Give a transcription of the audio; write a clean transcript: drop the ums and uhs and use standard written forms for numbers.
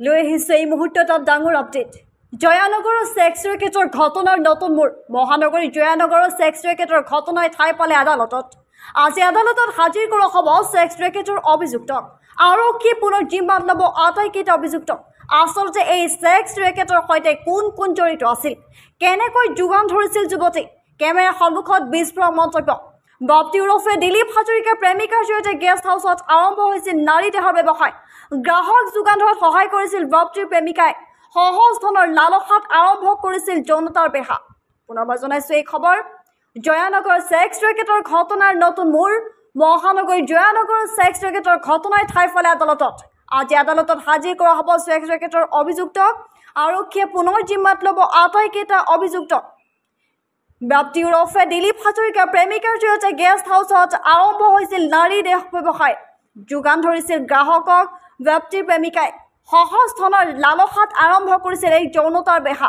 লৈ আহিছে এই মুহূৰ্তত ডাঙৰ আপডেট জয়ানগৰৰ ছেক্স ৰেকেটৰ ঘটনাৰ নতুন মূৰ মহানগৰী জয়ানগৰৰ ছেক্স ৰেকেটৰ ঘটনাই ঠাই পালে আদালতত আজি আদালতত হাজিৰ কৰা হ'ব ছেক্স ৰেকেটৰ অভিযুক্তক আৰক্ষী পুনৰ জিম্মাত ল'ব আটাইকেইটা অভিযুক্তক আচলতে এই ছেক্স ৰেকেটৰ সৈতে কোন কোন জড়িত আছিল কেনেকৈ যোগান ধৰিছিল যুৱতী কেমেৰাৰ সন্মুখত বিস্ফোৰক মন্তব্য বাপ্তি ওৰফে দিলীপ হাজৰিকাৰ প্ৰেমিকাৰ জৰিয়তে গেষ্ট হাউচত আৰম্ভ হৈছিল নাৰী দেহৰ ব্যৱসায় গ্ৰাহক যোগান ধৰাত সহায় কৰিছিল বাপ্তিৰ প্ৰেমিকাই সহজ ধনৰ লালসাত আৰম্ভ কৰিছিল যৌনতাৰ বেহা পুনৰবাৰ জনাইছো এই খবৰ জয়ানগৰ ছেক্স ৰেকেটৰ ঘটনাৰ নতুন মূৰ মহানগৰী জয়ানগৰৰ ছেক্স ৰেকেটৰ ঘটনাই ঠাই পালে আদালতত আজি আদালতত হাজিৰ কৰা হ'ব ছেক্স ৰেকেটৰ অভিযুক্তক আৰক্ষীয়ে পুনৰ জিম্মাত ল'ব আটাইকেইটা অভিযুক্তক বাপ্তি ওৰফে দিলীপ হাজৰিকাৰ প্ৰেমিকাৰ জৰিয়তে গেষ্ট হাউচত আৰম্ভ হৈছিল নাৰী দেহ ব্যৱসায় যোগান ধৰিছিল গ্ৰাহকক বাপ্তিৰ প্ৰেমিকাই সহজ ধনৰ লালসাত আৰম্ভ কৰিছিল এই যৌনতাৰ বেহা